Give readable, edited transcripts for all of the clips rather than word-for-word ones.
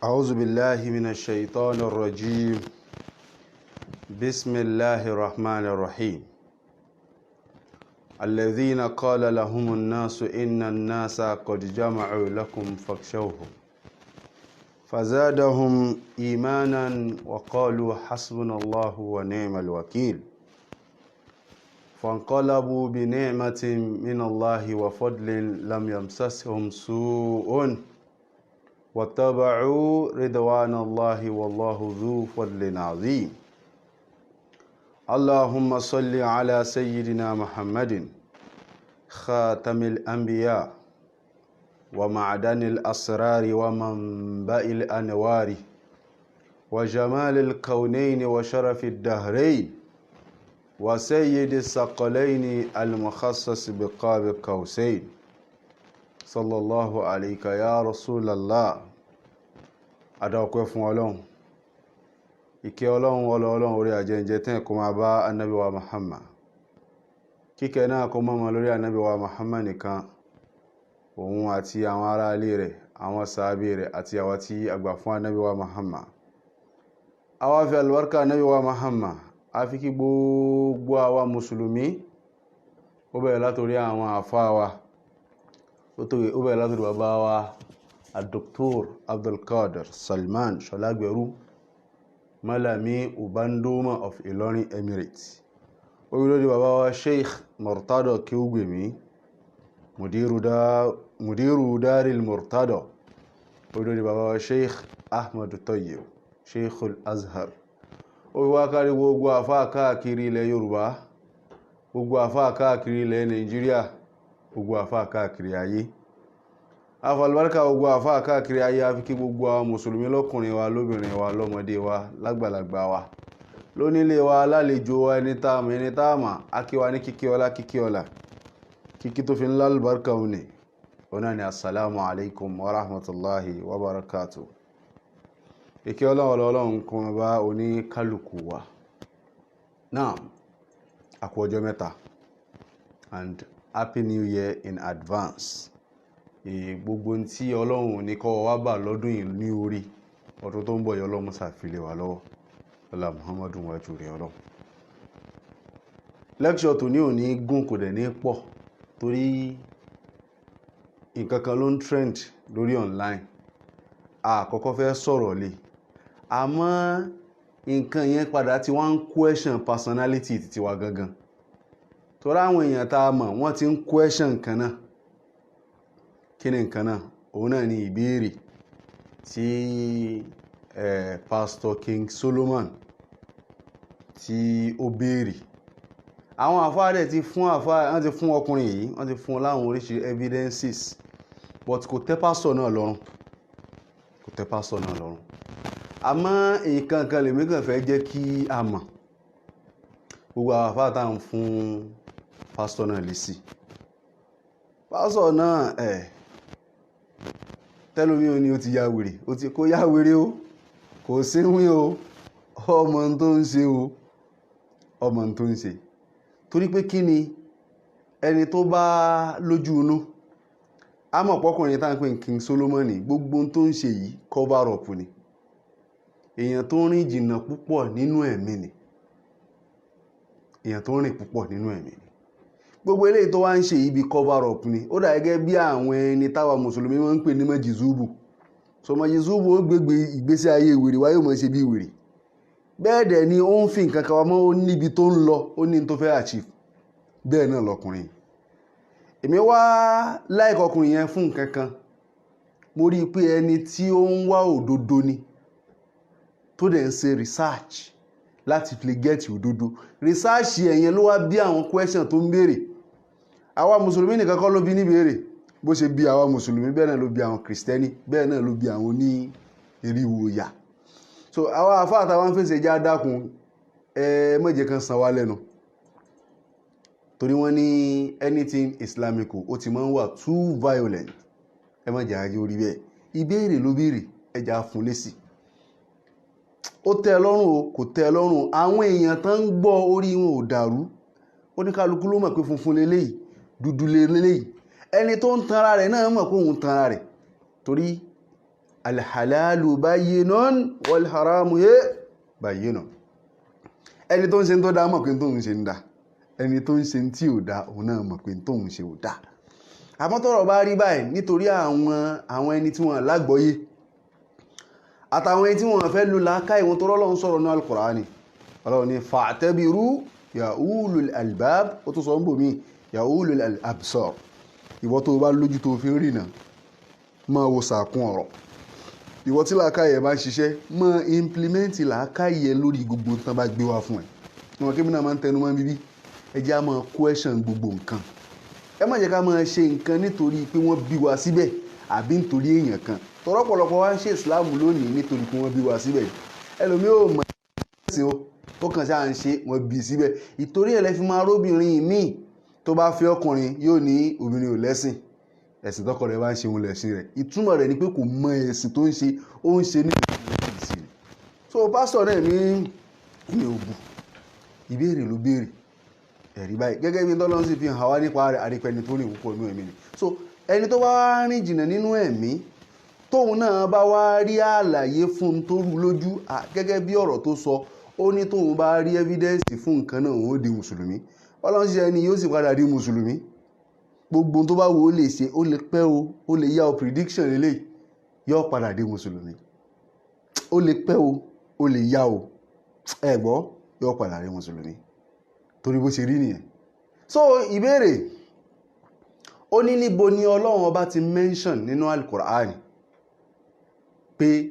أعوذ بالله من الشيطان الرجيم. بسم الله الرحمن الرحيم. الذين قال لهم الناس إن الناس قد جمعوا لكم فاخشوهم فزادهم إيمانا وقالوا حسبنا الله ونعم الوكيل فانقلبوا بنعمة من الله وفضل لم يمسسهم سوء واتبعوا رضوان الله والله ذو فضل عظيم. اللهم صل على سيدنا محمد خاتم الأنبياء ومعدن الأسرار ومنبع الأنوار وجمال الكونين وشرف الدهرين وسيد الثقلين المخصص بقاب قوسين صلى الله عليك يا رسول الله. Adáwọ̀pẹ́ fún Ọlọ́run, ìkẹ́ Ọlọ́run Ọlọ́run orí àjẹ́jẹ́ tẹ́ kó máa bá Ànábì wa Muhammad, kíkẹ́ náà kó máa lórí Ànábì wa Muhammad nìkan, òun àti àwọn ará ilé rẹ̀, àwọn sàhábé rẹ̀ àti àwa tí a gbà fún Ànábì wa Muhammad. Àwa fi albarka Ànábì wa Muhammad a fi kí gbogbo àwa mùsùlùmí, ó bẹ̀rẹ̀ látorí àwọn àfáà wa, ó bẹ̀rẹ̀ látorí bàbá wa Dr. Abdulkadir Salman Ṣọlágbẹ̀rú Malami Ubandoma of Ilorin Emirates, ó lórí bàbá wa Sheikh Murtado Kiugbemi Mudiru Daril Murtado, ó lórí bàbá wa Sheikh Ahmad Tayyib Sheikhul Azhar, ó wá kárí gbogbo àfáà káàkiri ilẹ̀ Yorùbá, gbogbo àfáà káàkiri ilẹ̀ Nàìjíríà, gbogbo àfáà káàkiri ayé. Afalbarka gbogbo àfáà káàkiri ayé a fi kí gbogbo àwọn mùsùlùmí lọ́kùnrin wa, lóbìnrin wa, lọ́mọdé wa, lágbàlagbà wa, lónílé wa, lálejò wa, ẹni táàmù ẹni táàmà, akíwa ní kíkí ọlá kíkí ọlá, kíkí tó fi ń lálùbárkà òní, ọ̀nà ni assalamu alaikum wa rahmatullahi wa barakatuh. Ìkẹ́ Ọlọ́run kún bá oní kálùkù wa. Now, a kú ọjọ́ mẹ́ta and happy new year in advance. Gbogbo tí Ọlọ́run ní kó wá bá lọ́dún yìí ní orí ọdún tó ń bọ̀, Ọlọ́run ṣàfilé wa lọ́wọ́. Ọlá Muhammadun wájú rẹ̀ Ọlọ́run. Lecture tó ní òní gùn kò dẹ̀ ní pọ̀ torí nǹkan kan ló ń trend lórí online. Àkọ́kọ́ fẹ́ sọ̀rọ̀ lé, àmọ́ nǹkan yẹn padà tí wọ́n ń question personality ti wa gangan. Torí àwọn èèyàn tá a mọ̀ wọ́n ti ń question kan náà. Kí ni nǹkan náà? Òun náà ni ìbéèrè tí Pastor King Solomon tí ó béèrè. Àwọn àfáà dẹ̀ ti fún wọ́n ti fún ọkùnrin yìí, wọ́n ti fún láwọn oríṣiríṣi evidences, but kò tẹ́ pastor náà lọ́rùn, kò tẹ́ pastor náà lọ́rùn. Àmọ́ nǹkan kan lèmi kàn fẹ́ jẹ́ kí a mọ̀, gbogbo àwọn àfáà tá ń fún pastor náà lésì. Pastor náà tẹ́lómi ò ní ó ti ya wèrè, ó ti kó ya wèrè o, kò síwín o, ọmọ tó ń ṣe o, ọmọ tó ń ṣe. Torí pé kí ni ẹni tó bá lójú inú, a mọ̀ pọ́kùnrin tá ń pè King Solomon, gbogbo tó ń ṣe yìí cover up ni. Èèyàn tó ń rìn jìnnà púpọ̀ nínú ẹ̀mí ni, èèyàn tó ń rìn púpọ̀ nínú ẹ̀mí ni. Gbogbo eléyìí tó wá ń ṣe ibi cover up ni. Ó dà gẹ́gẹ́ bí àwọn ẹni táwa mùsùlùmí wọ́n ń pè ní Majizubu. So Majizubu ó gbégbé ìgbésí ayé wèrè wáyé mọ̀ ṣe bí wèrè. Bẹ́ẹ̀ dẹ̀ ni ó ń fi nǹkan kan wá mọ́, ó níbi tó ń lọ, ó ní tó fẹ́ achieve. Bẹ́ẹ̀ náà lọkùnrin. Èmi wá like ọkùnrin yẹn fún nǹkan kan. Mo rí i pé ẹni tí ó ń wá òdodo ni, tó dẹ̀ ń ṣe research láti fi get òdodo. Research ẹ̀yẹn ló wá bí àwọn question tó ń béèrè. Àwa mùsùlùmí nìkan kọ́ ló bí ní béèrè. Bó ṣe bí àwa mùsùlùmí, bẹ́ẹ̀ náà ló bí àwọn kìrìsìtẹ́nì, bẹ́ẹ̀ náà ló bí àwọn ní eriwo ìyà. So àwa àfáà táwọn fèsì já dákun, má jẹ́ kan san wá lẹ́nu. Torí wọ́n ní anything Islamic ó ti máa ń wà too violent. Ẹ má jẹ́ ajé orí bẹ́ẹ̀. Ìbéèrè ló béèrè, ẹja fún lésì. Ó tẹ́ lọ́rùn o, kò tẹ́ lọ́rùn. Àwọn èèyàn tán ń gbọ́ orí wọn ò dàrú. Oníkálukú ló mọ̀ pé funfun leléyìí, dúdú leléyìí. Ẹni tó ń tanra rẹ̀ náà mọ̀ pé òun tanra rẹ̀. Torí alhalalu bayyinun wal haramu bayyinun. Ẹni tó ń ṣe tó dá mọ̀ pé tó ń ṣe ń dá, ẹni tó ń ṣe tí ò dá òun náà mọ̀ pé tó ń ṣe ò dá. Àmọ́ tọ́rọ̀ bá rí báyìí nítorí àwọn ẹni tí wọ́n lágbọ́yé àtàwọn ẹni tí wọ́n fẹ́ lò làákàyè wọn, tó rọ́lọ́run sọ̀rọ̀ ní al-Qur'ani. Ọlọ́run ní fa'tabiru ya ulul albab, ó tún sọ ń bò mí ya ulul absar. Ìwọ tó bá lójú tó fi ń rìnà máa wo sàkún ọ̀rọ̀. Ìwọ tí làákàyè bá ń ṣiṣẹ́ máa implement làákàyè lórí gbogbo tán bá gbé wá fún ẹ. Wọn kí náà máa ń tẹnu mọ́ bíbí, ẹ jẹ́ á máa question gbogbo nǹkan. Ẹ má jẹ́ ká máa ṣe nǹkan nítorí pé wọ́n bí wa síbẹ̀ àbí nítorí èèyàn kan. Tọ́rọ̀pọ̀lọpọ̀ wá ń ṣe Islam lónìí nítorí pé wọ́n bí wa síbẹ̀. Ẹlòmíì ò mọ̀ ẹ̀sìn o, ó kàn ṣáà ń ṣe wọ́n bí síbẹ̀. Ìtorí ẹ̀ lẹ fi máa róbìnrin míì tó bá fẹ́ ọkùnrin yóò ní obìnrin ò lẹ́sìn, ẹ̀sìn tọkọ rẹ̀ bá ń ṣe òun lẹ̀sìn rẹ̀. Ìtumọ̀ rẹ̀ ni pé kò mọ ẹ̀sìn tó ń ṣe, ó ń ṣe ní ìsìn. So pásítọ̀ náà ní ìmì òbù ìbéèrè ló béèrè ẹ̀rí báyìí gẹ́gẹ́ bí tọ́lọ́run sì fi hàn wá nípa rẹ̀ àrípẹ́ni tó rìn púpọ̀ nínú ẹ̀mí ni. So ẹni tó bá wá rìn jìnnà nínú ẹ̀mí tóun náà bá wá rí àlàyé fún un tó rú lójú, gẹ́gẹ́ bí ọ̀rọ̀ tó sọ, ó ní tóun bá rí evidence fún nǹkan náà òun ó di mùsùlùmí. Ọlọ́run ṣiṣẹ́ ni yóò sì padà di mùsùlùmí. Gbogbo tó bá wù ó lè ṣe, ó lè pẹ́ o, ó lè yá o prediction lélẹ̀ yóò padà di mùsùlùmí. Ó lè pẹ́ o, ó lè yá o, ẹ gbọ́, yóò padà di mùsùlùmí torí bó ṣe rí nìyẹn. So ìbéèrè, ó ní níbo ni Ọlọ́run ọba ti mention nínú al-Qur'an pé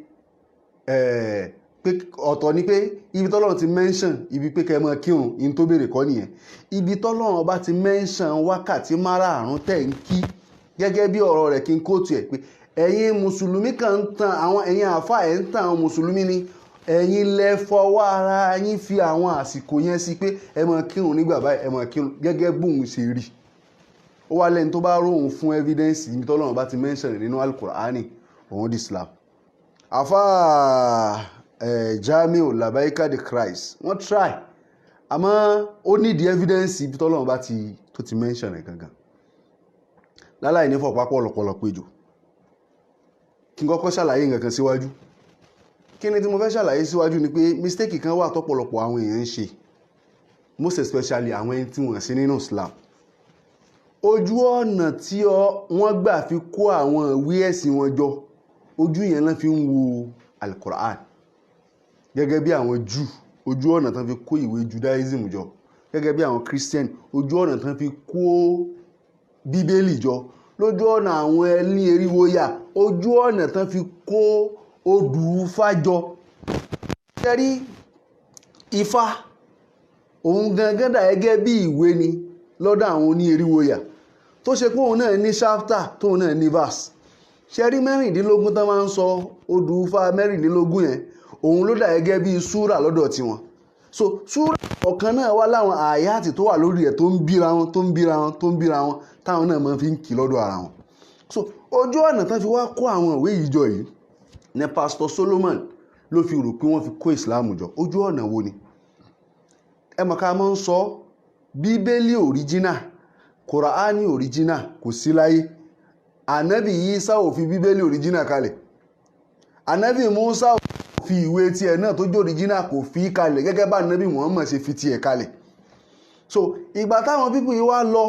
ọ̀tọ̀ ni pé ibi tọ́lọ́run ti mention ibi pé kẹ́ mọ́ kírun, in tó béèrè kọ́ nìyẹn. Ibi tọ́lọ́run ọba ti mention wákàtí márààrún tẹ̀ ń kí gẹ́gẹ́ bí ọ̀rọ̀ rẹ̀ kí n kóòtù ẹ̀ pé ẹ̀yin mùsùlùmí kan ń tan àwọn, ẹ̀yin àfáà ẹ̀ ń tan àwọn mùsùlùmí ni, ẹ̀yin lẹ fọwọ́ ara yín fi àwọn àsìkò yẹn sí pé ẹ máa kírun nígbà báyìí, ẹ máa kírun gẹ́gẹ́ bóun ṣe rí. Ó wá lẹ́ni tó bá róhun fún evidence ibi tọ́lọ́run bá ti mention nínú al-Qur'ani òun di Islam. Àfáà Jamiu Labaika the Christ wọ́n try, àmọ́ ó need evidence ibi tọ́lọ́run bá tó ti mention rẹ̀ gangan. Láláì ní fọ̀pápọ̀ ọ̀lọ̀pọ̀lọ̀ péjò kí n kọ́kọ́ ṣàlàyé nǹkan kan síwájú. Kí ni tí mo fẹ́ ṣàlàyé síwájú ni pé mistake kan wà tọ́pọ̀lọpọ̀ àwọn èèyàn ń ṣe, most especially àwọn ẹni tí wọ́n sí nínú Islam. Ojú ọ̀nà tí wọ́n gbà fi kó àwọn ìwé ẹ̀sìn wọn jọ, ojú yẹn náà fi ń wo al-Qur'an. Gẹ́gẹ́ bí àwọn Júù, ojú ọ̀nà tán fi kó ìwé Judaism jọ. Gẹ́gẹ́ bí àwọn Christian, ojú ọ̀nà tán fi kó Bíbélì jọ. Lójú ọ̀nà àwọn ẹni eriwoya, ojú ọ̀nà tán fi kó odù Ifá jọ. Ṣẹ́rí Ifá òun gangan dà gẹ́gẹ́ bí ìwé ni lọ́dọ̀ àwọn oní eriwoya tó ṣe pé òun náà ní chapter tóun náà ní verse. Ṣẹ́rí mẹ́rìndínlógún tán máa ń sọ odù Ifá mẹ́rìndínlógún yẹn, òun ló dà gẹ́gẹ́ bí súrà lọ́dọ̀ tiwọn. So súrà ọ̀kan náà wá láwọn àyátì tó wà lórí ẹ̀ tó ń bíra wọn táwọn náà máa fi ń kì lọ́dọ̀ ara wọn. So ojú ọ̀nà tán fi wá kó àwọn ìwé yìí jọ yìí ní Pastor Solomon ló fi rò pé wọ́n fi kó Islam jọ. Ojú ọ̀nà wo ni? Ẹ mọ̀ ká máa ń sọ Bíbélì original, Kùránì original kò sí láyé. Ànábì Ìsá ò fi Bíbélì original kalẹ̀. Ànábì Mùsá ò fi ìwé tiẹ̀ náà tó jẹ́ original kò fi kalẹ̀ gẹ́gẹ́ bá Ànábì Muhammad ṣe fi tiẹ̀ kalẹ̀. So ìgbà táwọn pípù yìí wá lọ,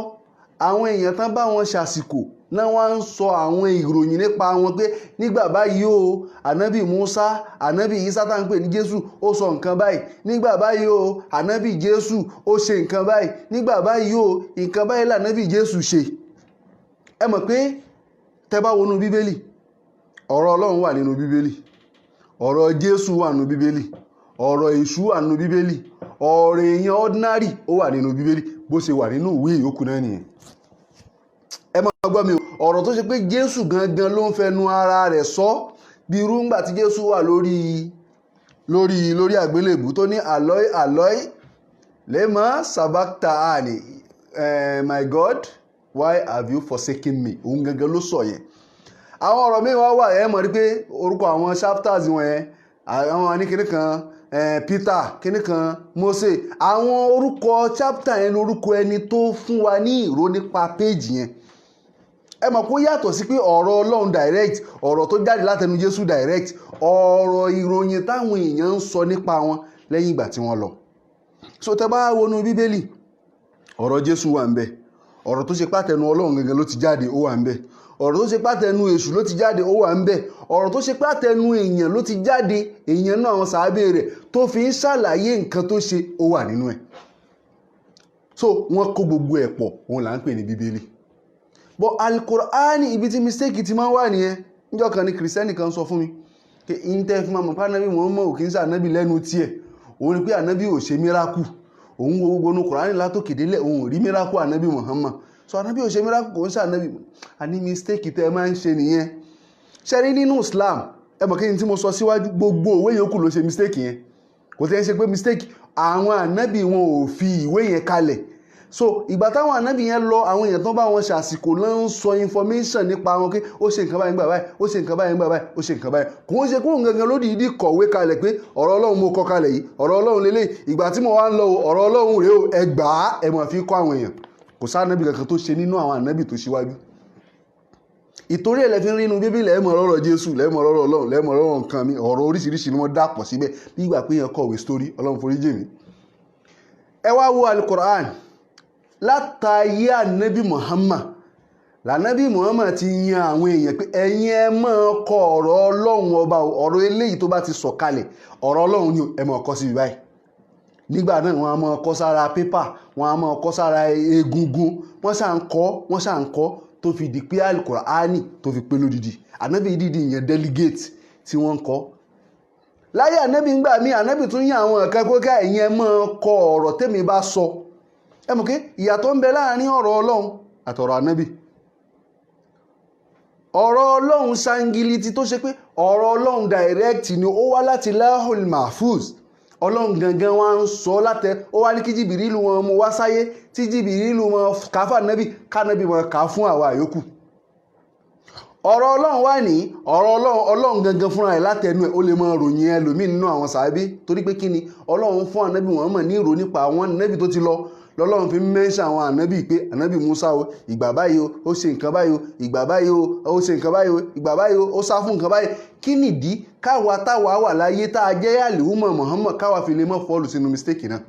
àwọn èèyàn tán bá wọn ṣàsìkò náà wọ́n ń sọ àwọn ìròyìn nípa wọn pé nígbà báyìí o Ànábì Mùsá, Ànábì Ìsá tá ń pè ní Jésù ó sọ nǹkan báyìí, nígbà báyìí o Ànábì Jésù ó ṣe nǹkan báyìí, nígbà báyìí o nǹkan báyìí l'Ànábì Jésù ṣe. Ẹ mọ̀ pé tẹ́ bá wọnú Bíbélì, ọ̀rọ̀ Ọlọ́run wà nínú Bíbélì, ọ̀rọ̀ Jésù wà nínú Bíbélì, ọ̀rọ̀ Èṣù wà nínú Bíbélì, ọ̀rọ̀ èèyàn ordinary ó wà nínú Bíbélì, bó ṣe wà nínú ìwé ìyókù náà nìyẹn. Ẹ máa gbọ́ mi o, ọ̀rọ̀ tó ṣe pé Jésù gangan ló ń fẹnu ara rẹ̀ sọ, bí irú ńgbà tí Jésù wà lórí àgbélébù tó ní Àlọ́í lema sabachthani, my God, why have you forsaken me? Òun gangan ló sọ yẹn. Àwọn ọ̀rọ̀ míì wà ẹ mọ̀ rí pé orúkọ àwọn chapters wọn yẹn, àwọn ní kíní kan Peter, kíní kan Mose, àwọn orúkọ chapter yẹn lórúkọ ẹni tó fún wa ní ìró nípa page yẹn. ẹ mọ̀ kó yàtọ̀ sí pé ọ̀rọ̀ Ọlọ́run direct, ọ̀rọ̀ tó jáde látẹnu Jésù direct, ọ̀rọ̀ ìròyìn táwọn èèyàn ń sọ nípa wọn lẹ́yìn ìgbà tí wọ́n lọ. So tẹ́ bá wọnú Bíbélì, ọ̀rọ̀ Jésù wà ń bẹ, ọ̀rọ̀ tó ṣe pátẹnu Ọlọ́run gangan ló ti jáde ó wà ń bẹ, ọ̀rọ̀ tó ṣe pátẹnu èṣù ló ti jáde ó wà ń bẹ, ọ̀rọ̀ tó ṣe pátẹnu èèyàn ló ti jáde, èèyàn náà àwọn sàábé rẹ̀ tó fi ń ṣàlàyé nǹkan tó ṣe ó wà nínú ẹ̀. So wọ́n kó gbogbo ẹ̀ pọ̀, òun là ń pè ní Bíbélì. But Al-Qur'ani ibi tí mistake ti máa ń wà nìyẹn. Níjọ́ kan ni kìrìsìtẹ́nì kan sọ fún mi pé ìntẹ́ fi máa mọ̀ pé ànábì Muhammad ò kí ń ṣànábì lẹ́nu tiẹ̀, òun ni pé ànábì ò ṣe miracle, òun wo gbogbo inú Qur'ani látòkè délẹ̀ òun ò rí miracle ànábì Muhammad, so ànábì ò ṣe miracle kò ń ṣànábì. Àní mistake tẹ́ ẹ máa ń ṣe nìyẹn. Ṣé rí nínú Islam, ẹ mọ̀ kí ni tí mo sọ síwájú, gbogbo òwe yòókù ló ṣe mistake yẹn, kò tẹ́ ẹ ṣe pé mistake àwọn ànábì wọn ò fi ìwé yẹn kalẹ̀. So ìgbà táwọn ànábì yẹn lọ, àwọn èèyàn tó bá wọn ṣàsìkò ló ń sọ information nípa wọn pé ó ṣe nǹkan báyìí nígbà báyìí, ó ṣe nǹkan báyìí nígbà báyìí, ó ṣe nǹkan báyìí. Kò ń ṣe kóhùn gangan lódì ìdí kọ̀wé kalẹ̀ pé ọ̀rọ̀ Ọlọ́run mo kọ kalẹ̀ yìí, ọ̀rọ̀ Ọlọ́run lélẹ̀, ìgbà tí mo wá ń lọ ọ̀rọ̀ Ọlọ́run rèé o, ẹ gbà á, ẹ mọ̀ fi kọ́ àwọn èèyàn. Kò sá ànábì kankan tó ṣe nínú àwọn ànábì tó ṣíwájú. Ìtorí ẹ̀ lẹ fi ń rí inú Bíbélì ẹ mọ̀ ọ̀rọ̀ Jésù, lẹ mọ̀ ọ̀rọ̀ Ọlọ́run, lẹ mọ̀ ọ̀rọ̀ nǹkan mi, ọ̀rọ̀ oríṣiríṣi ni wọ́n dàpọ̀ síbẹ̀ bí ìgbà pé yẹn kọ̀wé story. Ọlọ́run forí jì mí. Ẹ wá wo Al-Qur'an látàyé ànábì Muhammad, lànábì Muhammad ti yan àwọn èèyàn pé ẹ̀yin ẹ máa kọ ọ̀rọ̀ Ọlọ́run ọba, ọ̀rọ̀ eléyìí tó bá ti sọ̀kalẹ̀ ọ̀rọ̀ Ọlọ́run ni ẹ máa kọ sí báyìí. Nígbà náà wọ́n á máa kọ sára pépà, wọ́n á máa kọ sára egungun, wọ́n ṣà ń kọ́ tó fi di pé Al-Qur'ani tó fi pé lódìdí. Ànábì dídì yẹn delegate tí wọ́n ń kọ́. Láyé ànábì ń gbà mí, ànábì tún yàn àwọn ẹ̀ka pé ká ẹ̀yin ẹ máa kọ ọ̀rọ̀ tèmi bá sọ. Ẹ mọ̀ pé ìyàtọ̀ ń bẹ láàrin ọ̀rọ̀ Ọlọ́run àtọ̀rọ̀ ànábì. Ọ̀rọ̀ Ọlọ́run sangiliti tó ṣe pé ọ̀rọ̀ Ọlọ́run direct ni ó wá láti Lahul Mahfuz. Ọlọ́run gangan wá ń sọ látẹ, ó wá ní kí Jìbìrìlù wọn mú wá sáyé, tí Jìbìrìlù wọn kà fún ànábì, kánábì wọn kà fún àwa àyókù. Ọ̀rọ̀ Ọlọ́run wà ní ọ̀rọ̀ Ọlọ́run gangan fúnra ẹ̀ látẹnu ẹ̀, ó lè máa ròyìn ẹlòmíì nínú àwọn sàábé, torí pé kí ni Ọlọ́run fún ànábì Muhammad ní ìrò nípa àwọn ànábì tó ti lọ. Lọ́lọ́run fi mẹ́ńṣà àwọn ànábì pé ànábì Musa o ìgbà báyìí o ó ṣe nǹkan báyìí o ìgbà báyìí o ó ṣe nǹkan báyìí o ìgbà báyìí o ó sá fún nǹkan báyìí. Kí nìdí káwa táwa wà láyé tá a jẹ́ àlùmọ̀ Muhammad káwa fi lè mọ́ fọ́ọ̀lù sínú mistake náà.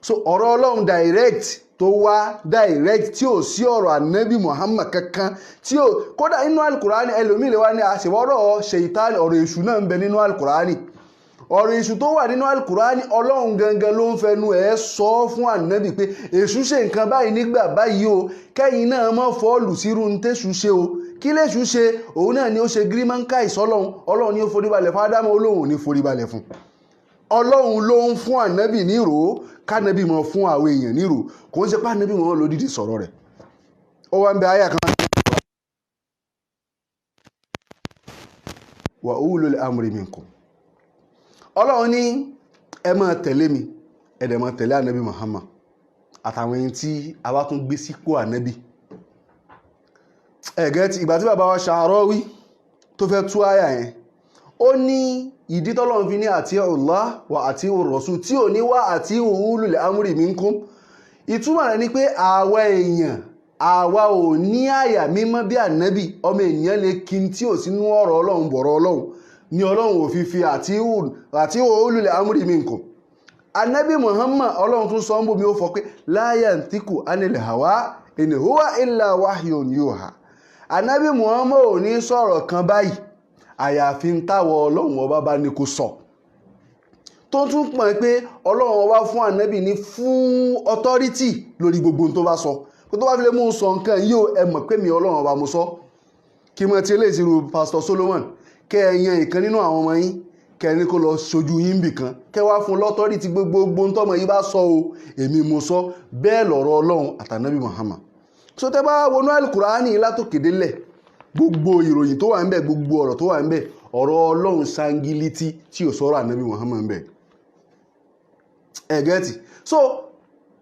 So ọ̀rọ̀ Ọlọ́run direct tó wá direct tí ò sí ọ̀rọ̀ ànábì Muhammad kankan, tí ò kódà nínú Al-Qur'ani ẹlòmíì lè wá ní àṣewọ́rọ̀ ṣèyítánì, ọ̀rọ̀ èṣù náà ń bẹ nínú Al-Qur'ani. Ọ̀rọ̀ èṣù tó wà nínú Al-Qur'ani Ọlọ́run gangan ló ń fẹnu ẹ̀ sọ fún ànábì pé èṣù ṣe nǹkan báyìí nígbà báyìí o, kẹ́yìn náà mọ́ fọ́ọ̀lù sírú ń tẹ́ṣù ṣe o. Kí léṣù ṣe? Òun náà ni ó ṣe gírímọ́ǹkà ìsọ́lọ́run, Ọlọ́run ni ó foríbalẹ̀ fún Ádámù, Ọlọ́run ní foríbalẹ̀ fún. Ọlọ́run ló ń fún ànábì nírò, kánábì mọ́ fún àwọn èèyàn nírò, kò ń ṣe pé ànábì wọn ló dídì sọ̀rọ̀ rẹ̀. Ó wá ń bẹ àyà kan wa ulul amri minkum. Ọlọ́run ní ẹ máa tẹ̀lé mi, ẹ dẹ̀ máa tẹ̀lé ànábì Muhammad àtàwọn ẹni tí a bá tún gbé sípò ànábì. Ẹ̀gẹ́ tí ìgbà tí bàbá wa Ṣàárọ́wí tó fẹ́ tú àyà yẹn, ó ní ìdí tọ́lọ́run fi ní àti Allah wa àti Rasul tí ò ní wá àti ulul amri minkum. Ìtumọ̀ rẹ̀ ni pé àwa èèyàn, àwa ò ní àyà mímọ́ bí ànábì, ọmọ ènìyàn lè kí n tí ò sínú ọ̀rọ̀ Ọlọ́run bọ̀rọ̀ Ọlọ́run ni Ọlọ́run ò fi fi àti ulul amri minkum. Ànábì Muhammad Ọlọ́run tún sọ ń bò mí ó fọ pé la yantiqu anil hawa in huwa illa wahyun yuha. Ànábì Muhammad ò ní sọ̀rọ̀ kan báyìí àyàfi ń táwọ Ọlọ́run ọba bá ní kó sọ. Tó tún pọ̀ pé Ọlọ́run ọba fún ànábì ní fún authority lórí gbogbo tó bá sọ. Kó tó bá fi lè mú sọ nǹkan yìí ó ẹ mọ̀ pé mi Ọlọ́run ọba mo sọ. Kí mo ti eléyìí sí Pastor Solomon, kẹ́ ẹ yan ìkan nínú àwọn ọmọ yín, kẹ́ ẹ ní kó lọ ṣojú yín bì kan, kẹ́ wá fún lọ́tọ́rì tí gbogbo tọ́mọ yìí bá sọ o èmi mo sọ. Bẹ́ẹ̀ lọ̀rọ̀ Ọlọ́run àtànábì Muhammad. So tẹ́ bá wọnú Al-Qur'ani látòkè délẹ̀, gbogbo ìròyìn tó wà ń bẹ, gbogbo ọ̀rọ̀ tó wà ń bẹ, ọ̀rọ̀ Ọlọ́run sangiliti tí ò sọ̀rọ̀ ànábì Muhammad ń bẹ. Ẹ gẹ́tì. So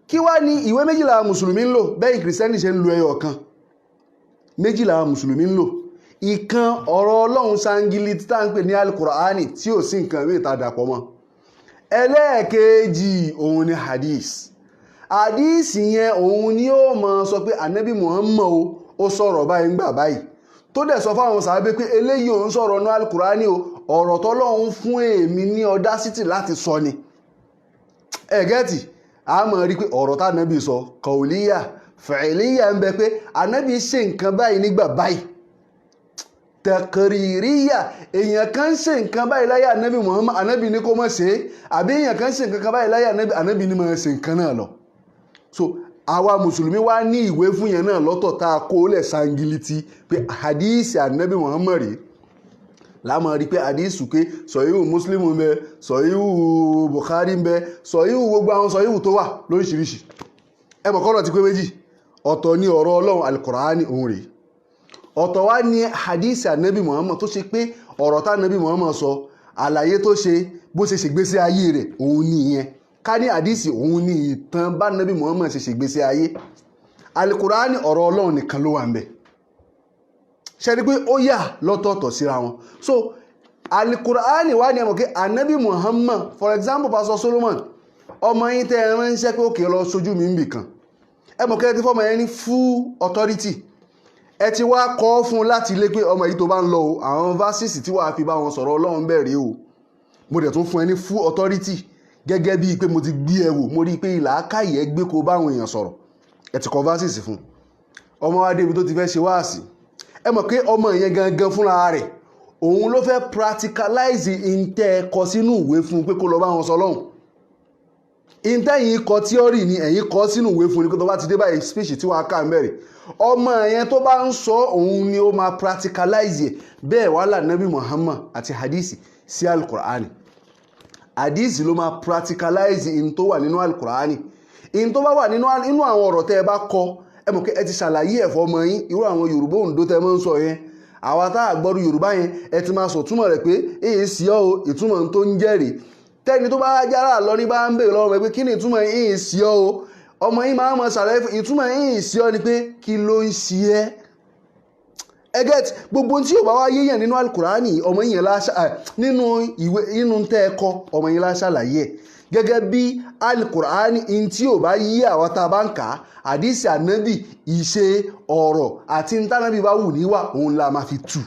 kí wá ní ìwé méjìlá mùsùlùmí ń lò bẹ́ẹ̀ kìrìsìtẹ́nì ṣe ń lo ẹyọ kan, méjìlá mùsùlùmí ń lò. Ìkan ọ̀rọ̀ Ọlọ́run sangiliti tá ń pè ní Al-Qur'ani tí ò sí nǹkan mí ìta dàpọ̀ mọ́. Ẹlẹ́ẹ̀kejì òun ni hadith. Hadith yẹn òun ni ó máa sọ pé ànábì Muhammad ó sọ̀rọ̀ báyìí ń gbà báyìí tó dẹ̀ sọ fáwọn sàábé pé eléyìí òun sọ̀rọ̀ ní alukurani o ọ̀rọ̀ tọ́lọ́run fún èmi ní ọdásítì láti sọ ni ẹ̀gẹ́tì a mọ̀ rí pé ọ̀rọ̀ tánàbí sọ kọ̀ọ̀líyà fẹ̀ẹ́líyà ń bẹ pé ànábì ṣe nǹkan báyìí nígbà báyìí tẹ̀kìrìríyà èèyàn kan ṣe nǹkan báyìí láyé ànábì Muhammad ànábì ní kó má ṣe é àbí èèyàn kan ṣe nǹkan báyìí láyé ànábì ní má ṣe nǹkan náà lọ so àwa mùsùlùmí wá ní ìwé fún yẹn náà lọ́tọ̀ tá a kó lẹ̀ sangiliti pé hadisi ànábì Muhammad rèé láàmú rí pé hadisi pé sọ̀yíwù Muslim ń bẹ sọ̀yíwù Bukhari ń bẹ sọ̀yíwù gbogbo àwọn sọ̀yíwù tó wà lóríṣiríṣi ẹ mọ̀ kọ́rọ̀ ti pé méjì ọ̀tọ̀ ní ọ̀rọ̀ Ọlọ́run alukurani òun rèé ọ̀tọ̀ wá ní hadisi ànábì Muhammad tó ṣe pé ọ̀rọ̀ tá ànábì Muhammad sọ àlàyé tó ṣe bó ṣe ṣègbésí ayé rẹ̀ òun nìyẹn ká ní hadisi òun ní ìtàn bá ànábì Muhammad ṣe ṣègbésí ayé alukurani ọ̀rọ̀ Ọlọ́run nìkan ló wà ń bẹ ṣe rí pé ó yà lọ́tọ̀ọ̀tọ̀ síra wọn so alukurani wá ní ẹmọ̀ pé ànábì Muhammad for example Pastor Solomon ọmọ yín tẹ́ ẹ ránṣẹ́ pé òkè lọ sójú mi ń bì kan ẹmọ̀ kẹ́ ẹ ti fọ́mọ yẹn ní full authority ẹ ti wá kọ́ fún láti ilé pé ọmọ yìí tó bá ń lọ o àwọn verses tí wàá fi bá wọn sọ̀rọ̀ Ọlọ́run bẹ̀rẹ̀ o mo dẹ̀ tún fún ẹ ní full authority gẹ́gẹ́ bíi pé mo ti gbé ẹ wò mo rí i pé ìlàákàyè ẹ gbé kó báwọn èèyàn sọ̀rọ̀ ẹ ti kọ́ verses fún ọmọ wa débi tó ti fẹ́ ṣe wáàsí ẹ mọ̀ pé ọmọ yẹn gangan fúnra rẹ̀ òun ló fẹ́ practicalize ìntẹ́ ẹ̀kọ́ sínú ìwé fún pé kó lọ bá wọn sọ lọ́hùn ìntẹ́ yìí kọ theory ni ẹ̀yìn kọ sínú ìwé fún ni kó tó bá ti dé báyìí speech tí wàá kà ń bẹ̀rẹ̀ ọmọ yẹn tó bá ń sọ òun ni ó máa practicalize ẹ̀ bẹ́ẹ̀ wàhálà nabi Muhammad àti hadisi sí alukur'ani hadisi ló máa practicalize in tó wà nínú alukur'ani in tó bá wà nínú àwọn ọ̀rọ̀ tẹ́ ẹ bá kọ ẹ mọ̀ pé ẹ ti ṣàlàyé ẹ̀fọ́ ọmọ yín irú àwọn Yorùbá Oǹdó tẹ́ mọ́ ń sọ yẹn àwa tá a gbọ́rú Yorùbá yẹn ẹ ti máa sọ túmọ̀ rẹ̀ pé èyí sí ọ́ o ìtumọ̀ tó ń jẹ́rìí tẹ́ni tó bá jára lọ ní bá ń bèèrè lọ́wọ́ pé kí ni ìtumọ̀ èyí sí ọ́ o ọmọ yín máa ń mọ ṣàlàyé ìtumọ̀ èyí sí ọ́ ni pé kí ló ń ṣe ẹ́ ẹgẹ́t gbogbo tí yóò bá wá yéèyàn nínú alukurani ọmọ yẹn nínú ìwé inú tẹ́ ẹ kọ́ ọmọ yẹn láṣàlàyé ẹ̀ gẹ́gẹ́ bí alukurani in tí yóò bá yí àwọn tá a bá ń kà á àdìsí ànábì ìṣe ọ̀rọ̀ àti ntànábì bá wù níwà òun la máa fi tù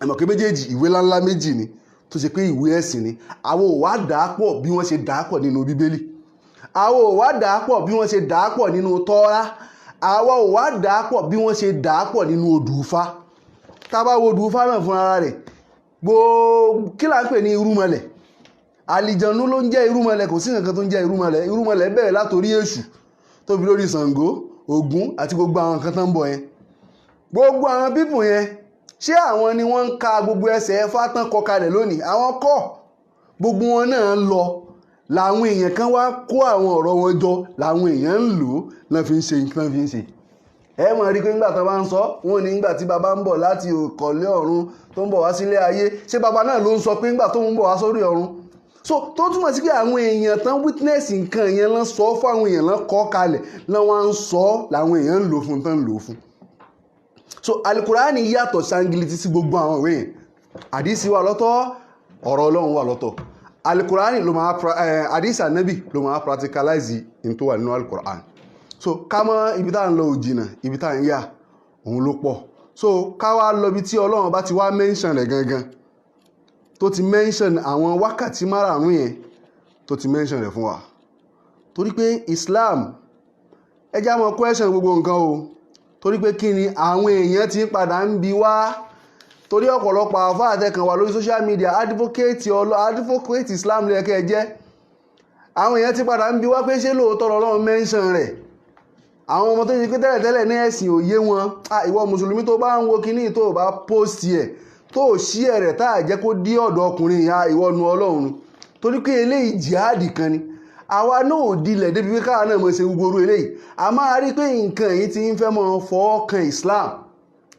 ẹ̀mọ̀ pé méjèèjì ìwé ńláńlá méjì ni tó ṣe pé ìwé ẹ̀sìn ni àwọn ò wá dàápọ̀ bí wọ́n ṣe dàápọ̀ nínú bíbélì àwọn ò wá dàápọ̀ bí wọ́n ṣe dàápọ̀ nínú tọ́ra àwọn ò wá dàápọ̀ bí wọ́n ṣe dàápọ̀ nínú odùfá tá bá wo odùfá náà fún ara rẹ̀ gbogbo kí là ń pè ní irúmọlẹ̀ àlìjànú ló ń jẹ́ irúmọlẹ̀ kò sí nǹkan tó ń jẹ́ irúmọlẹ̀ bẹ̀rẹ̀ látòrí èṣù tó fi lórí Ṣàngó Ògún àti gbogbo àwọn nǹkan tó ń bọ̀ yẹn gbogbo àwọn pípù yẹn ṣé àwọn ni wọ́n ń ka gbogbo ẹsẹ̀ ẹfá tán kọ kalẹ̀ lónìí àwọn kọ́ gbogbo wọn náà ń lọ làwọn èèyàn kan wá kó àwọn ọ̀rọ̀ wọn jọ làwọn èèyàn ń lò ó lọ́n fi ń ṣe nǹkan fi ń ṣe ẹ mọ̀ rí pé nígbà tó bá ń sọ wọn ní nígbà tí baba ń bọ̀ láti òkọ̀lé ọ̀run tó ń bọ̀ wá sílé ayé ṣé baba náà ló ń sọ pé nígbà tó ń bọ̀ wá sórí ọ̀run so tó túmọ̀ sí pé àwọn èèyàn tán witness nǹkan yẹn lọ́n sọ fáwọn èèyàn lọ́n kọ́ kalẹ̀ lọ́n wá ń sọ làwọn èèyàn ń lò fún tán ń lò fún so alukurani yàtọ̀ sangiliti sí gbogbo àwọn ìwé yẹn àdìsí wà lọ́tọ̀ ọ̀rọ̀ Ọlọ́run wà lọ́tọ̀ alukurani ló máa àdìsí ànábì ló máa practicalize in tó wà nínú alukurani so ká mọ̀ ibi tá à ń lọ òjìnà ibi tá à ń yà òun ló pọ̀ so ká wá lọ ibi tí Ọlọ́run bá ti wá mention rẹ̀ gangan tó ti mention àwọn wákàtí márààrún yẹn tó ti mention rẹ̀ fún wa torí pé Islam ẹ já mọ́ question gbogbo nǹkan o torí pé kí ni àwọn èèyàn ti padà ń bi wá torí ọ̀pọ̀lọpọ̀ àfáà àtẹkàn wà lórí social media advocate Islam lẹ́kẹ́ jẹ́ àwọn èèyàn ti padà ń bi wá pé ṣé lóòótọ́ Ọlọ́run mention rẹ̀ àwọn ọmọ tó ṣe pé tẹ́lẹ̀tẹ́lẹ̀ ní ẹ̀sìn òye wọn ìwọ mùsùlùmí tó bá ń wo kíní tó bá post ẹ̀ tó ṣí ẹ̀rẹ̀ tá à jẹ́ kó dí ọ̀dọ̀ ọkùnrin ìyá ìwọ́nu Ọlọ́run torí pé eléyìí jihadi kan ni àwa náà ò dilẹ̀ débi pé káwa náà mọ̀ ṣe gbogbo orú eléyìí a máa rí pé nǹkan yìí ti ń fẹ́ mọ́ fọ́ kan Islam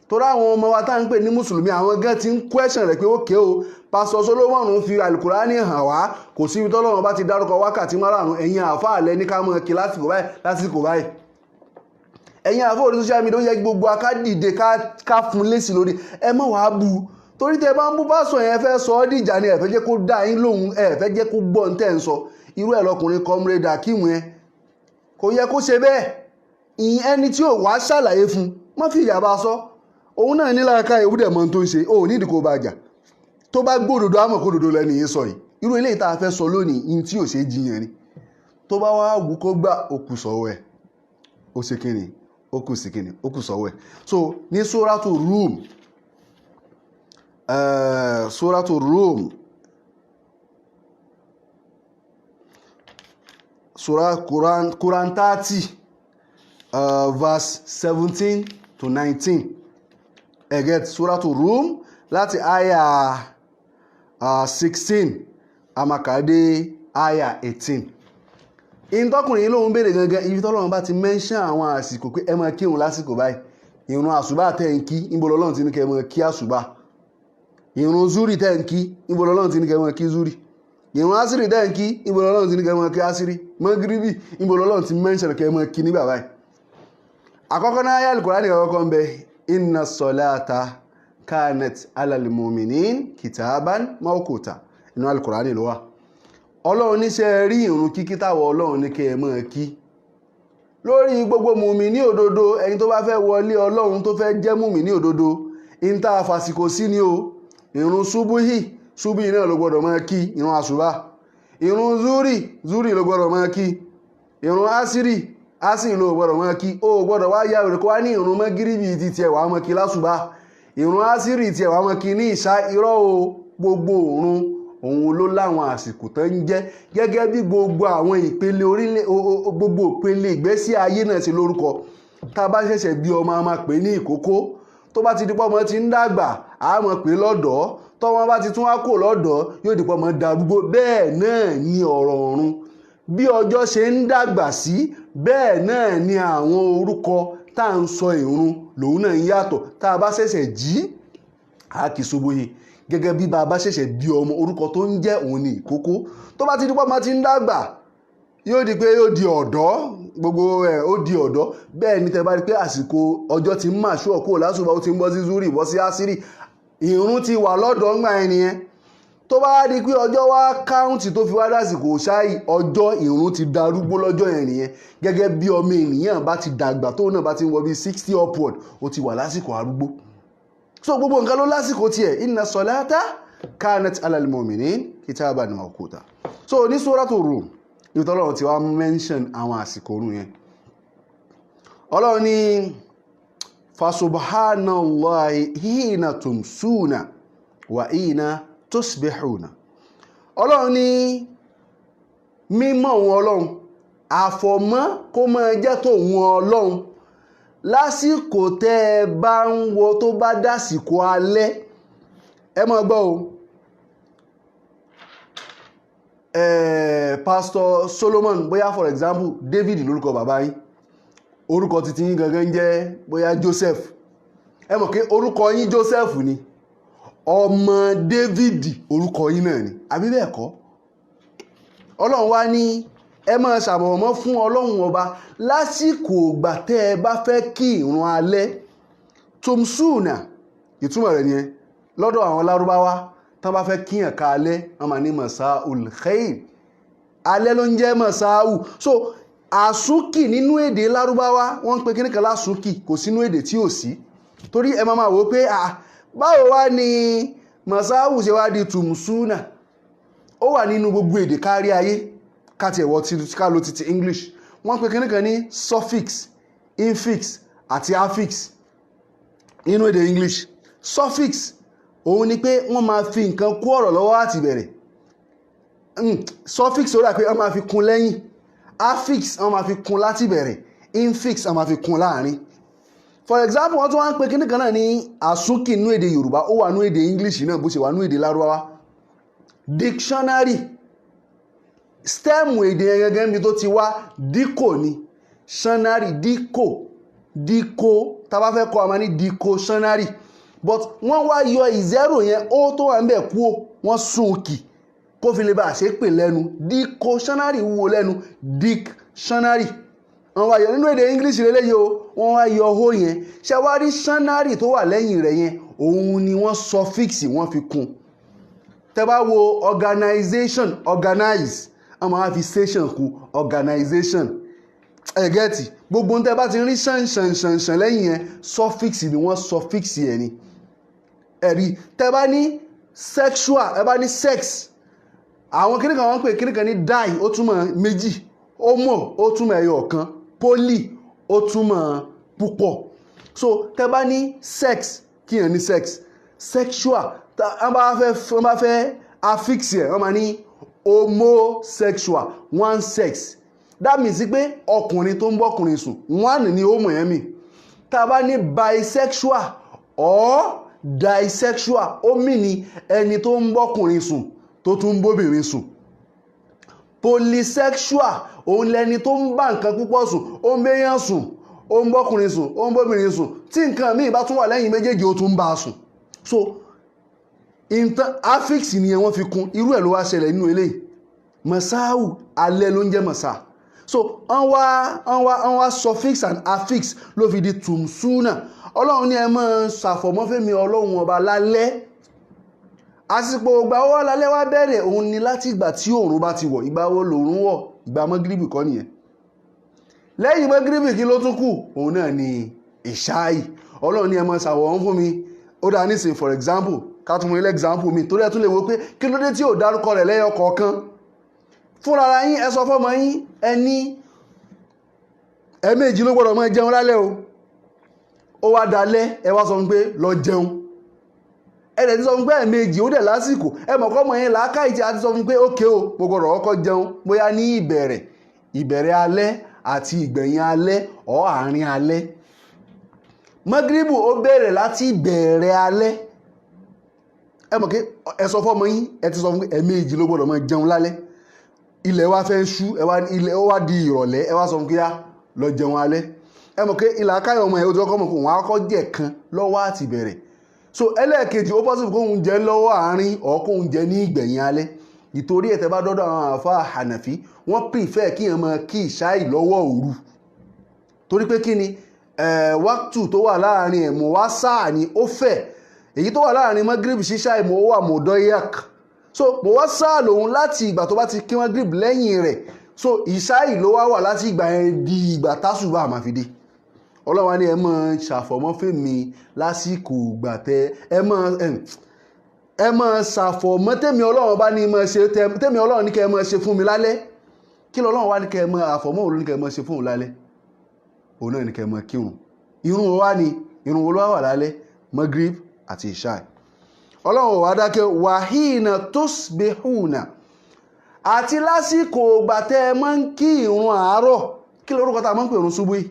torí àwọn ọmọ wa tá à ń pè ní mùsùlùmí àwọn gan ti ń question rẹ̀ pé ókè o Pastor Solomon fi alukurani hàn wá kò sí ibi tọ́lọ́run bá ti dárúkọ wákàtí márùn-ún ẹ̀yin àáfàá lẹ ní ká mọ̀ kí lásìkò báyìí ẹ̀yin àáfàá orí social media ó yẹ gbogbo akádìde ká fún lésì lórí ẹ mọ̀ wá bu torí tẹ bá ń bú pásọ̀ yẹn fẹ́ sọ ọ́ dìjà ni ẹ fẹ́ jẹ́ kó dá yín lóhùn ẹ fẹ́ jẹ́ kó gbọ́ ń tẹ̀ ń sọ irú ẹ̀ lọkùnrin comrade Akeem yẹn kò yẹ kó ṣe bẹ́ẹ̀ ìyẹn ẹni tí ò wá ṣàlàyé fún má fi ìyà bá sọ òun náà ní láàká ewu dẹ̀ mọ́ tó ń ṣe ó nídìí kó bá jà tó bá gbódodo àmọ́ kó dodo lẹ́nu yìí sọ yìí irú eléyìí tá a fẹ́ sọ lónìí in tí ò ṣe jiyàn ni tó bá wá wù kó gbà òkú sọ̀wọ́ ẹ̀ ó ṣe kíni ó kù sí kíni ó kù sọ̀wọ́ ẹ̀ so ní Suratu Rum Suratu Rum Quran 30 verse 17 to 19 ẹ̀gẹ́t Suratu Rum láti àyà 16 amakade àyà 18 ìtọ́kùnrin ló ń béèrè gangan ibi tọ́lọ́run bá ti mention àwọn àsìkò pé ẹ máa kírun lásìkò báyìí ìrun àsùbá tẹ́ ń kí níbo lọ́lọ́run ti ní kẹ́ máa kí àsùbá ìrun zúrì tẹ́ ń kí níbo lọ́lọ́run ti ní kẹ́ máa kí zúrì ìrun asiri tẹ́ ń kí níbo lọ́lọ́run ti ní kẹ́ máa kí asiri mọ́gíríbì níbo lọ́lọ́run ti mention kẹ́ máa kí nígbà báyìí àkọ́kọ́ náà ayé Al-Qur'ani àkọ́kọ́ ń bẹ inna salata kanat alal mu'minin kitaban mawquta inú Al-Qur'ani ló wà ọlọ́run níṣẹ́ rí ìrun kíkí táwọ̀ ọlọ́run ní kẹ́ ẹ máa kí lórí gbogbo mùmínì òdodo ẹni tó bá fẹ́ wọlé ọlọ́run tó fẹ́ jẹ́ mùmínì òdodo ìta fàsìkò sí ni o ìrun ṣubúhì náà ló gbọ́dọ̀ máa kí ìrun àṣùbà ìrun zúrì ló gbọ́dọ̀ máa kí ìrun asiri ló gbọ́dọ̀ máa kí ó gbọ́dọ̀ wá yá òrùkọ́ wá ní ìrun mọ́gíríbì ti tiẹ̀ wá máa kí lásùbà ìrun asiri tiẹ̀ wá máa kí ní ìṣá irọ́ o gbogbo òrun òun ló láwọn àsìkò tó ń jẹ́ gẹ́gẹ́ bí gbogbo àwọn ìpele gbogbo ìpele ìgbésí ayé náà sí lórúkọ tá a bá ṣẹ̀ṣẹ̀ bí ọmọ a máa pè ní ìkókó tó bá ti di pọ́mọ ti ń dàgbà a máa pè lọ́dọ̀ tọ́mọ bá ti tún wá kò lọ́dọ̀ yóò di pọ́mọ darúgbó bẹ́ẹ̀ náà ni ọ̀rọ̀ ọ̀run bí ọjọ́ ṣe ń dàgbà sí bẹ́ẹ̀ náà ni àwọn orúkọ tá à ń sọ ìrun lòun náà ń yàtọ̀ tá a bá ṣẹ̀ṣẹ̀ jí a kì í ṣubúyè gẹ́gẹ́ bí bàbá ṣẹ̀ṣẹ̀ bí ọmọ orúkọ tó ń jẹ́ òun ní ìkókó tó bá ti di pọ́mọ ti ń dàgbà yóò di pé yóò di ọ̀dọ́ gbogbo ẹ̀ ó di ọ̀dọ́ bẹ́ẹ̀ ni tẹ́ bá rí pé àsìkò ọjọ́ ti ń mà ṣú ọ̀kú lásùbà ó ti ń bọ́ sí zúrì bọ́ sí ásírì ìrun ti wà lọ́dọ̀ ńgbà ẹni yẹn tó bá di pé ọjọ́ wá káùntì tó fi wá dásìkò ṣáì ọjọ́ ìrun ti darúgbó lọ́jọ́ yẹn nìyẹn gẹ́gẹ́ bí ọmọ ènìyàn bá ti dàgbà tóun náà bá ti ń wọ bí 60 upward ó ti wà lásìkò arúgbó so gbogbo nǹkan ló lásìkò tiẹ̀ inna salata kanat alal mu'minin kitaban mawquta so ní Suratu Rum ìtọ́lọ́run ti wá mention àwọn àsìkò orun yẹn ọlọ́run ní fasubhanallahi hina tumsuna wa hina tusbihuna ọlọ́run ní mímọ́ òun ọlọ́run àfọ̀mọ́ kó máa jẹ́ tòun ọlọ́run lásìkò tẹ́ ẹ bá ń wo tó bá dásìkò alẹ́ ẹ máa gbọ́ o Pastor Solomon bóyá for example David lórúkọ bàbá yín orúkọ títí yín gangan jẹ́ bóyá Joseph ẹ mọ̀ pé orúkọ yín Joseph ni ọmọ David orúkọ yín náà ni àbí bẹ́ẹ̀ kọ́ ọlọ́run wá ní ẹ máa ṣàbọ̀wọ̀mọ́ fún ọlọ́run ọba lásìkò ìgbà tẹ́ ẹ bá fẹ́ kí ìrun alẹ́ tumsuna ìtumọ̀ rẹ̀ nìyẹn lọ́dọ̀ àwọn lárúbáwá tán bá fẹ́ kíyàn ká alẹ́ wọ́n máa ní masaul khair alẹ́ ló ń jẹ́ masaul so àsúnkì nínú èdè lárúbáwá wọ́n ń pe kíní kan lásúnkì kò sínú èdè tí ò sí torí ẹ máa wò pé báwo wá ní masaul ṣe wá di tumsuna ó wà nínú gbogbo èdè kárí ayé káti ẹ̀wọ̀ ká ló ti English wọ́n pe kíní kan ní suffix infix àti affix nínú èdè English suffix òun ni pé wọ́n máa fi nǹkan kú ọ̀rọ̀ lọ́wọ́ àti bẹ̀rẹ̀ suffix ó dà pé wọ́n máa fi kún lẹ́yìn affix wọ́n máa fi kún láti bẹ̀rẹ̀ infix wọ́n máa fi kún láàrin for example wọ́n tún wá ń pe kíní kan náà ní àsúnkì nínú èdè Yorùbá ó wà nínú èdè English náà bó ṣe wà nínú èdè Lárúbáwá dictionary stem èdè yẹn gẹ́gẹ́ bí tó ti wá díkò ni ṣánárì díkò tá bá fẹ́ kọ́ ọmọ ní díkò ṣánárì but wọ́n wá yọ ìzẹ́rò yẹn ó tó wà ń bẹ̀ kú wọ́n sún kì kó fi lè bá ṣe pè lẹ́nu díkò ṣánárì wúwo lẹ́nu dictionary wọ́n wá yọ nínú èdè English lélẹ́yìí o wọ́n wá yọ ó yẹn ṣe wá rí ṣánárì tó wà lẹ́yìn rẹ̀ yẹn òun ni wọ́n suffix wọ́n fi kún tẹ́ bá wo organization organize wọ́n máa fi station kù organization ẹ̀gẹ́tì gbogbo ń tẹ́ bá ti rí ṣànṣànṣànṣàn lẹ́yìn yẹn suffix ni wọ́n suffix yẹn ni ẹ̀rí. tẹ́ bá ní sexual ẹ bá ní sex àwọn kíníkan wọ́n pè kíníkan ní die ó túmọ̀ méjì, homo ó túmọ̀ ẹyọ kan, poly ó túmọ̀ púpọ̀. so tẹ́ bá ní sex kí yẹn ní sex, sexual wọ́n bá fẹ́ affix yẹn wọ́n máa ní homosexual, one sex. that means pé ọkùnrin tó ń bọ́kùnrin sùn one ni homo yẹn mi. tá a bá ní bisexual or disexual ó mì ní ẹni tó ń bọ́kùnrin sùn tó tún ń bóbìnrin sùn. polysexual òun lẹni tó ń bá nǹkan púpọ̀ sùn, ó ń béèyàn sùn, ó ń bọ́kùnrin sùn, ó ń bóbìnrin sùn, tí nǹkan míì bá tún wà lẹ́yìn méjèèjì ó tún ń bá a sùn. so affix nìyẹn wọ́n fi kún, irú ẹ̀ ló wá ṣẹlẹ̀ nínú eléyìí. masáwù alẹ́ ló ń jẹ́ masá. so wọ́n wá suffix and affix ló fi di tùmsúnà. ọlọ́run ní ẹ máa ṣàfọ̀mọ́fẹ́mi ọlọ́run ọba lálẹ́. àsìkò ìgbà wo lálẹ́ wá bẹ̀rẹ̀ òun ni láti ìgbà tí òòrùn bá ti wọ̀. ìgbà wo lòòrùn wọ̀? ìgbà mọ́gíríbì kọ́ nìyẹn. lẹ́yìn mọ́gíríbì kí ló tún kù? òun náà ni ìṣáì. ọlọ́run ní ẹ máa ṣàwọ̀n fún mi. ó dáa nísìnyí for example ká tún mú ilé example mi torí ẹ tún lè wo pé kí ló dé tí ò dárúkọ rẹ̀ lẹ́yọ kọ̀ọ̀kan. fúnra yín ẹ sọ fọ́mọ yín ẹni ẹ̀ẹ̀mejì ló gbọ́dọ̀ máa jẹun lálẹ́ o. ó wá dalẹ́ ẹ wá sọ fún pé lọ jẹun. ẹ̀rẹ̀ ti sọ fún pé ẹ̀ẹ̀mejì ó dẹ̀ lásìkò. ẹ mọ̀ kọ́ mọ̀ yẹn làákàyè tí a ti sọ fún pé ókè o mo gbọ́dọ̀ kọ́kọ́ jẹun bóyá ní ìbẹ̀rẹ̀ alẹ́ àti ìgbẹ̀yìn alẹ́ ọ̀ àárín alẹ́. mọ́gíríbù ó bẹ̀rẹ̀ láti ìbẹ̀rẹ̀ alẹ́. ẹ mọ̀ pé ẹ sọ fọ́mọ yín ẹ ti sọ fún pé ẹ̀ẹ̀mejì ló gbọ́dọ̀ máa jẹun lálẹ́. ilẹ̀ wa fẹ́ ṣú ilẹ̀ ó wá di ìrọ̀lẹ́ ẹ wá sọ fún pé lọ jẹun alẹ́. ẹ mọ̀ pé ilà akáyọ̀ ọmọ ẹ̀ ó ti kọ́kọ́ mọ̀ kó wọn á kọ́ jẹ̀ kan lọ́wọ́ àti bẹ̀rẹ̀. so ẹlẹ́ẹ̀kejì ó possible kóhun jẹ lọ́wọ́ àárín ọ̀ kóhun jẹ ní ìgbẹ̀yìn alẹ́. ìtorí ẹ̀ tẹ́ bá dọ́dọ̀ àwọn àfa Hànàfí wọ́n prefer kí èèyàn máa kí ìṣáì lọ́wọ́ òru. torí pé kí ni wákùtù tó wà láàrin ẹ̀ mọ̀ wá sáà ni ó fẹ̀. èyí tó wà láàrin mọ́gírìbì ṣíṣáì mọ̀ ó wà mọ̀dọ́yàk. so mọ̀ wá sáà lòun láti ìgbà tó bá ti kí mọ́gírìbì lẹ́yìn rẹ̀. so ìṣáì ló wà láti ìgbà yẹn di ìgbà tásùbà máa fi dé. ọlọ́wà ni ẹ máa ṣàfọ̀mọ́ fèmí lásìkò ìgbà ẹ máa ṣàfọ̀mọ́ tèmi ọlọ́run bá ní máa ṣe tèmi ọlọ́run ní kẹ́ ẹ máa ṣe fún mi lálẹ́. kí lọ́lọ́run wá ní kẹ́ ẹ máa àfọ̀mọ́ òun ní kẹ́ ẹ máa ṣe fún òun lálẹ́. òun náà ní kẹ́ ẹ máa kírun. irun wo wá ni irun wo ló wà lálẹ́? magrib àti ìṣáì. ọlọ́run wá dákẹ́ wàhíìnà tusbihuna àti lásìkò ìgbà tẹ́ ẹ máa ń kí irun àárọ̀. kí lórúkọ tá a máa ń pè irun ṣubú yìí?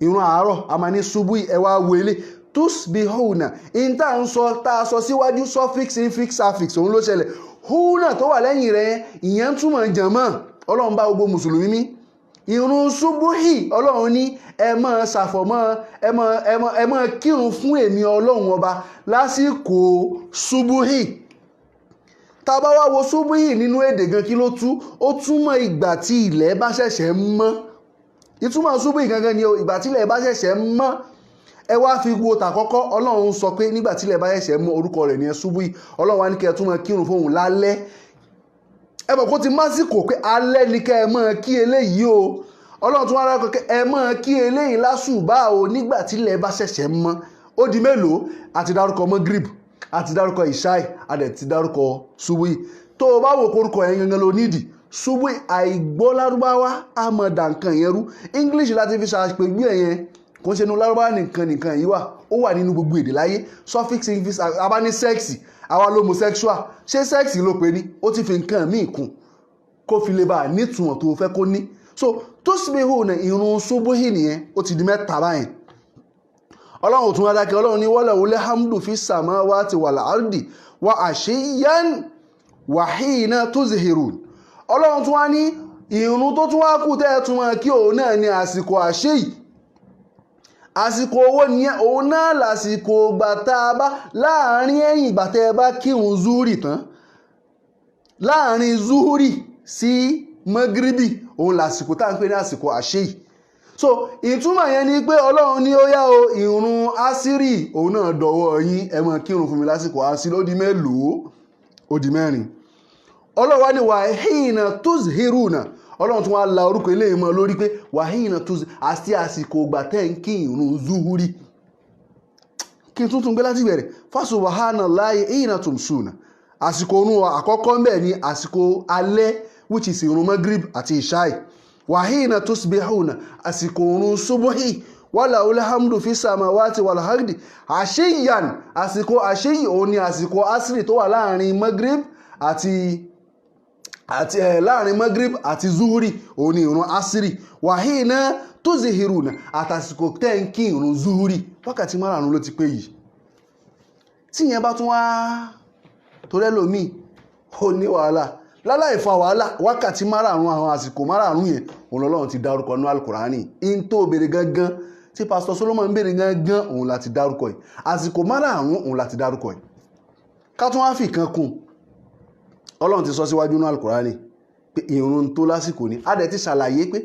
irun àárọ̀ a máa ní ṣubú ẹ wá wọlé tusbihuna ìta ń sọ tá a sọ síwájú suffix infix affix òun ló ṣẹlẹ̀. húnà tó wà lẹ́yìn rẹ̀ ìyẹn túmọ̀ jàmọ́. ọlọ́run bá gbogbo mùsùlùmí mi. irun ṣubúhì ọlọ́run ní ẹ máa ṣàfọ̀mọ́ ẹ máa kírun fún èmi ọlọ́run ọba lásìkò ṣubúhì. tá a bá wá wo ṣubúhì nínú èdè gan kí ló tú? ó túmọ̀ ìgbà tí ilẹ̀ bá ṣẹ̀ṣẹ̀ mọ́. ìtumọ̀ ṣubúhì gangan ni ìgbà tí ilẹ̀ bá ṣẹ̀ṣẹ̀ mọ́. ẹ wá fi wo tàkọ́kọ́ ọlọ́run sọ pé nígbà tí ilẹ̀ bá ṣẹ̀ṣẹ̀ mọ́ orúkọ rẹ̀ ní ẹ ṣubúhì. ọlọ́run wá ní kẹ́ ẹ túmọ̀ kírun fóun lálẹ́. ẹ bọ̀ kó ti másìkò pé alẹ́ ni kẹ́ ẹ máa kí eléyìí o. ọlọ́run tún wá rákọ kẹ́ ẹ máa kí eléyìí lásùbà o nígbà tí ilẹ̀ bá ṣẹ̀ṣẹ̀ mọ́. ó di mélòó? àti dárúkọ magrib àti dárúkọ ìṣáì àdẹ̀ ti dárúkọ ṣubúhì. tó o bá wò kórúkọ yẹn gangan ló nídìí. ṣubúhì àìgbọ́ lárúbáwá àmọ̀dà nǹkan yẹn rú. english láti fi ṣàpèjú ẹ̀ yẹn kò ń ṣe inú lárúbáwá nìkan yìí wà. ó wà nínú gbogbo èdè láyé. suffix infix abá ní sẹ́ẹ̀sì àwa homosexual ṣé sẹ́ẹ̀sì ló pe ní? ó ti fi nǹkan míì kún kó fi lè bá a nítumọ̀ tó fẹ́ kó ní. so tusbihuna irun ṣubúhì nìyẹn ó ti di mẹ́ta báyìí. ọlọ́run tún adákẹ́ ọlọ́run ní walahul hamdu fis samawati wal ardi wa ashiyyan wa hina tuzhirun. ọlọ́run tún wá ní irun tó tún wá kù tẹ́ ẹ tún wọn kí òun náà ní àsìkò àṣeyì. àsìkò owó nìyẹn òun náà lásìkò gbàtà bá láàrin ẹ̀yìn gbàtà ẹ bá kírun zúrì tán láàrin zúrì sí mọ́gíríbì òun lásìkò tá à ń pè ní àsìkò àṣeyì. so ìtumọ̀ yẹn ni pé ọlọ́run ní ó yá o ìrun àṣírí òun náà dọ̀wọ́ yín ẹ máa kírun fún mi lásìkò àṣírí. ó di mélòó? ó di mẹ́rin. ọlọ́run wá ní wàhíìnà tuzhiruna ọlọ́run tún wá la orúkọ eléyìí mọ́ lórí pé wàhíìnà tó àti àsìkò ògbà tẹ́ ń kí ìrun zuhuri kí n tuntun gbé láti bẹ̀rẹ̀ fasubhanallahi hina tumsuna àsìkò òrun àkọ́kọ́ ń bẹ̀ ní àsìkò alẹ́ which is ìrun magrib àti ìṣáì wàhíìnà tusbihuna àsìkò òrun subuhi wàlà olhamdu fi samawati wal ardi àṣeyàn àsìkò àṣeyì òun ni àsìkò asiri tó wà láàrin magrib àti láàrin magrib àti zuhuri òun ni ìrun asiri wàhíìnà tuzhiruna àtàsìkò tẹ́ǹkì ìrun zuhuri wákàtí márùn-ún ló ti pé yìí tí yẹn bá tún wá torẹ́ lómi ó ní wàhálà láláì fa wàhálà wákàtí márùn-ún àwọn àsìkò márùn-ún yẹn òun lọ́lọ́run ti dárúkọ ní alukurani in tó bèrè gangan tí Pastor Solomon bèrè gangan òun láti dárúkọ yìí àsìkò márùn-ún òun láti dárúkọ yìí ká tún wá fi kan kún ọlọ́run ti sọ síwájú ní alukurani pé ìrun tó lásìkò ní adẹ̀ ti ṣàlàyé pé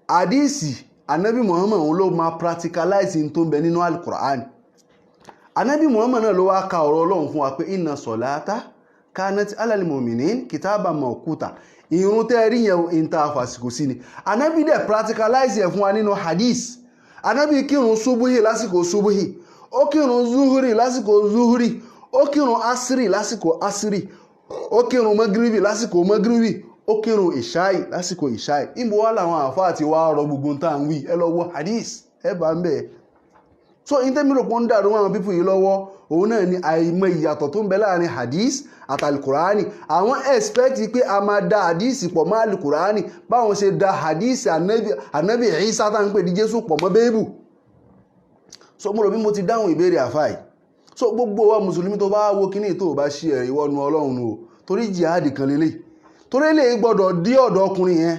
àdíìsì anabi Muhammad òun ló máa practicalize tó ń bẹ nínú alukurani anabi Muhammad náà ló wá ka ọ̀rọ̀ ọlọ́run fún wa pé inna solata kanat alal mu'minin kitaba mawquta ìrun tẹ́ rí yẹn ìta àfàsìkò sí ni anabi dẹ̀ practicalize ẹ̀ fún wa nínú hadith anabi kírun subuhi lásìkò subuhi ó kírun zuhuri lásìkò zuhuri ó kírun asiri lásìkò asiri ó kírun magribi lásìkò magribi ó kírun ìṣáì lásìkò ìṣáì ìbò wà láwọn àfáà tí wá rọ gbogbo tá à ń wí ẹ lọ wo hadith ẹ bá ń bẹ̀ so in tẹ́mi rò pé ń dàrú àwọn pípù yìí lọ́wọ́ òun náà ni àìmọ̀ ìyàtọ̀ tó ń bẹ láàrin hadith àtàlùkùránì àwọn expect pé a máa da hadith pọ̀ mọ́ àlùkùránì báwọn ṣe da hadith ànábì Ìsá tá ń pè ní Jésù pọ̀ mọ́ bẹ́ẹ̀bù so mo rò bí mo ti dáhùn ìbéèrè àfáì so gbogbo wa mùsùlùmí tó bá wo kíní tó bá ṣe ẹ̀rí wọnú ọlọ́run o torí jihadi kan lélẹ̀ torí lè gbọ́dọ̀ dí ọ̀dọ̀ ọkùnrin yẹn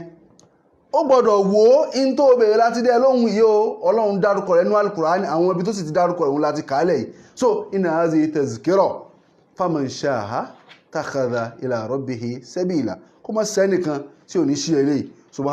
ó gbọ́dọ̀ wò ó in tó bèèrè láti dé lóhun yìí o ọlọ́run dárúkọ rẹ̀ nínú alukurani àwọn ibi tó sì ti dárúkọ rẹ̀ òun láti kàálẹ̀ yìí so inna hazihi tazkira faman sha'a takhadha ila rabbihi sabila kó má sẹ́nìkan tí ò ní ṣí eléyìí